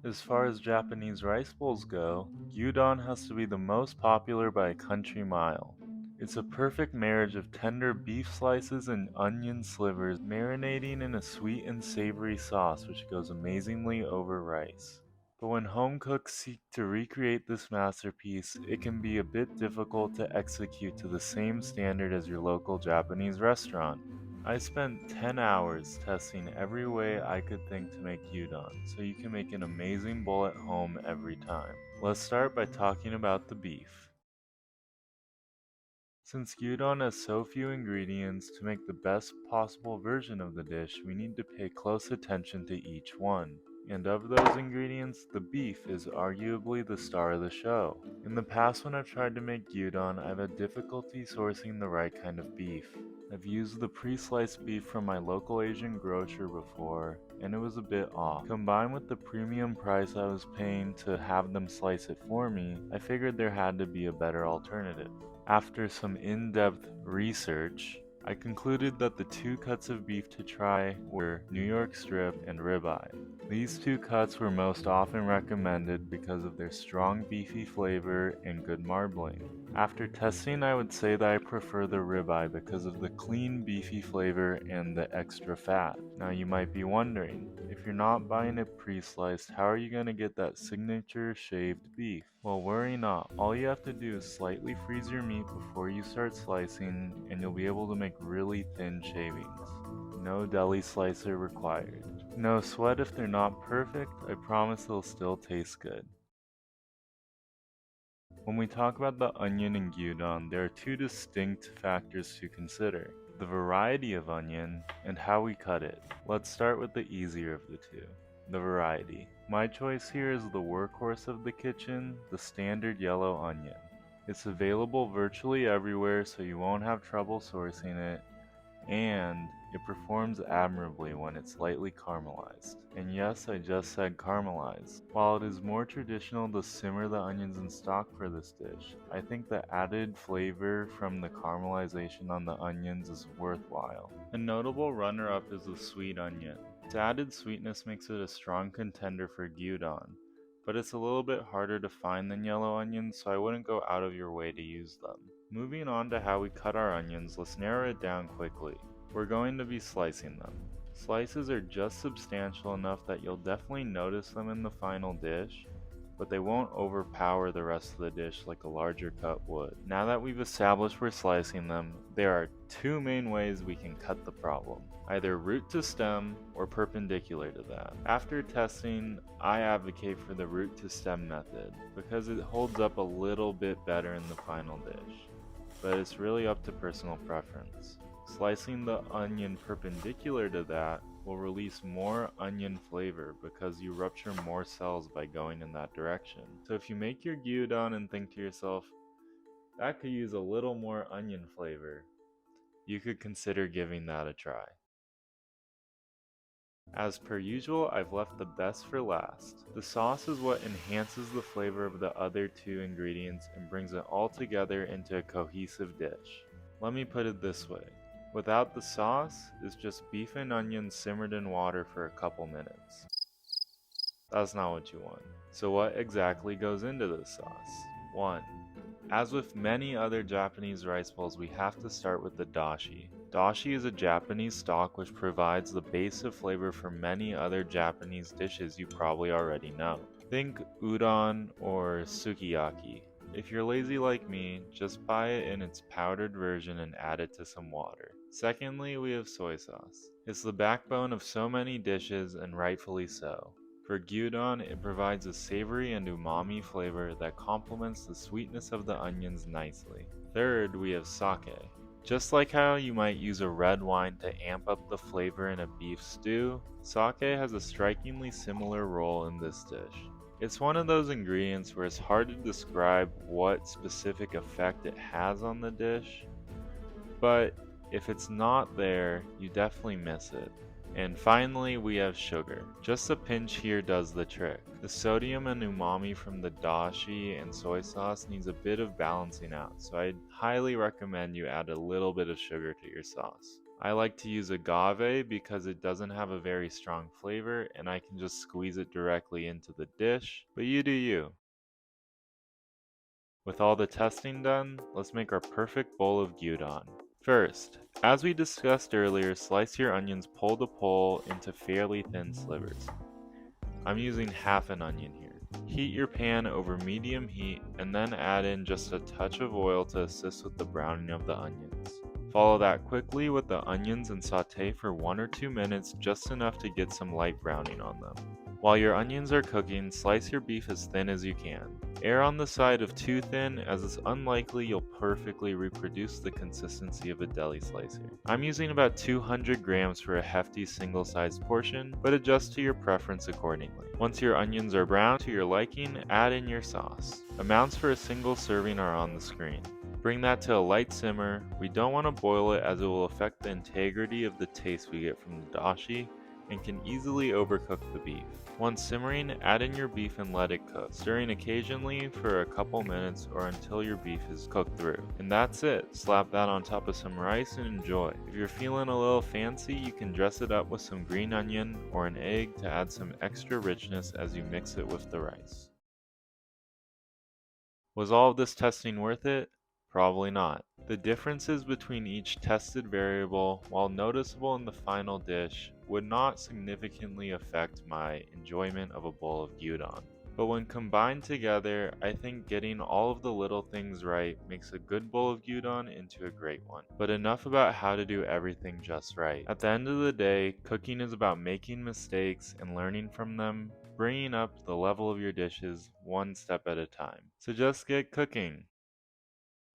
As far as Japanese rice bowls go, gyudon has to be the most popular by a country mile. It's a perfect marriage of tender beef slices and onion slivers marinating in a sweet and savory sauce which goes amazingly over rice. But when home cooks seek to recreate this masterpiece, it can be a bit difficult to execute to the same standard as your local Japanese restaurant. I spent 10 hours testing every way I could think to make gyudon, so you can make an amazing bowl at home every time. Let's start by talking about the beef. Since gyudon has so few ingredients, to make the best possible version of the dish, we need to pay close attention to each one. And of those ingredients, the beef is arguably the star of the show. In the past when I've tried to make gyudon, I've had difficulty sourcing the right kind of beef. I've used the pre-sliced beef from my local Asian grocer before, and it was a bit off. Combined with the premium price I was paying to have them slice it for me, I figured there had to be a better alternative. After some in-depth research, I concluded that the two cuts of beef to try were New York strip and ribeye. These two cuts were most often recommended because of their strong beefy flavor and good marbling. After testing, I would say that I prefer the ribeye because of the clean beefy flavor and the extra fat. Now you might be wondering, if you're not buying it pre-sliced, how are you going to get that signature shaved beef? Well, worry not. All you have to do is slightly freeze your meat before you start slicing, and you'll be able to make really thin shavings. No deli slicer required. No sweat if they're not perfect, I promise they'll still taste good. When we talk about the onion in gyudon, there are two distinct factors to consider: the variety of onion and how we cut it. Let's start with the easier of the two, the variety. My choice here is the workhorse of the kitchen, the standard yellow onion. It's available virtually everywhere, so you won't have trouble sourcing it, and it performs admirably when it's lightly caramelized. And yes, I just said caramelized. While it is more traditional to simmer the onions in stock for this dish, I think the added flavor from the caramelization on the onions is worthwhile. A notable runner-up is the sweet onion. Its added sweetness makes it a strong contender for gyudon, but it's a little bit harder to find than yellow onions, so I wouldn't go out of your way to use them. Moving on to how we cut our onions, let's narrow it down quickly. We're going to be slicing them. Slices are just substantial enough that you'll definitely notice them in the final dish, but they won't overpower the rest of the dish like a larger cut would. Now that we've established we're slicing them, there are two main ways we can cut the problem: either root to stem or perpendicular to that. After testing, I advocate for the root to stem method because it holds up a little bit better in the final dish, but it's really up to personal preference. Slicing the onion perpendicular to that will release more onion flavor because you rupture more cells by going in that direction. So if you make your gyudon and think to yourself, that could use a little more onion flavor, you could consider giving that a try. As per usual, I've left the best for last. The sauce is what enhances the flavor of the other two ingredients and brings it all together into a cohesive dish. Let me put it this way. Without the sauce, it's just beef and onions simmered in water for a couple minutes. That's not what you want. So what exactly goes into this sauce? 1. As with many other Japanese rice bowls, we have to start with the dashi. Dashi is a Japanese stock which provides the base of flavor for many other Japanese dishes you probably already know. Think udon or sukiyaki. If you're lazy like me, just buy it in its powdered version and add it to some water. Secondly, we have soy sauce. It's the backbone of so many dishes, and rightfully so. For gyudon, it provides a savory and umami flavor that complements the sweetness of the onions nicely. Third, we have sake. Just like how you might use a red wine to amp up the flavor in a beef stew, sake has a strikingly similar role in this dish. It's one of those ingredients where it's hard to describe what specific effect it has on the dish, but if it's not there, you definitely miss it. And finally, we have sugar. Just a pinch here does the trick. The sodium and umami from the dashi and soy sauce needs a bit of balancing out, so I'd highly recommend you add a little bit of sugar to your sauce. I like to use agave because it doesn't have a very strong flavor and I can just squeeze it directly into the dish, but you do you. With all the testing done, let's make our perfect bowl of gyudon. First, as we discussed earlier, slice your onions pole to pole into fairly thin slivers. I'm using half an onion here. Heat your pan over medium heat and then add in just a touch of oil to assist with the browning of the onions. Follow that quickly with the onions and saute for 1 or 2 minutes, just enough to get some light browning on them. While your onions are cooking, slice your beef as thin as you can. Err on the side of too thin, as it's unlikely you'll perfectly reproduce the consistency of a deli slicer. I'm using about 200 grams for a hefty single-sized portion, but adjust to your preference accordingly. Once your onions are brown to your liking, add in your sauce. Amounts for a single serving are on the screen. Bring that to a light simmer. We don't want to boil it as it will affect the integrity of the taste we get from the dashi and can easily overcook the beef. Once simmering, add in your beef and let it cook, stirring occasionally for a couple minutes or until your beef is cooked through. And that's it. Slap that on top of some rice and enjoy. If you're feeling a little fancy, you can dress it up with some green onion or an egg to add some extra richness as you mix it with the rice. Was all of this testing worth it? Probably not. The differences between each tested variable, while noticeable in the final dish, would not significantly affect my enjoyment of a bowl of gyudon. But when combined together, I think getting all of the little things right makes a good bowl of gyudon into a great one. But enough about how to do everything just right. At the end of the day, cooking is about making mistakes and learning from them, bringing up the level of your dishes one step at a time. So just get cooking.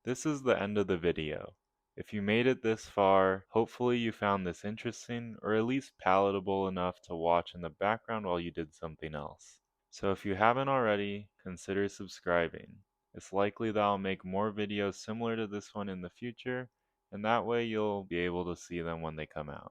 This is the end of the video. If you made it this far, hopefully you found this interesting or at least palatable enough to watch in the background while you did something else. So if you haven't already, consider subscribing. It's likely that I'll make more videos similar to this one in the future, and that way you'll be able to see them when they come out.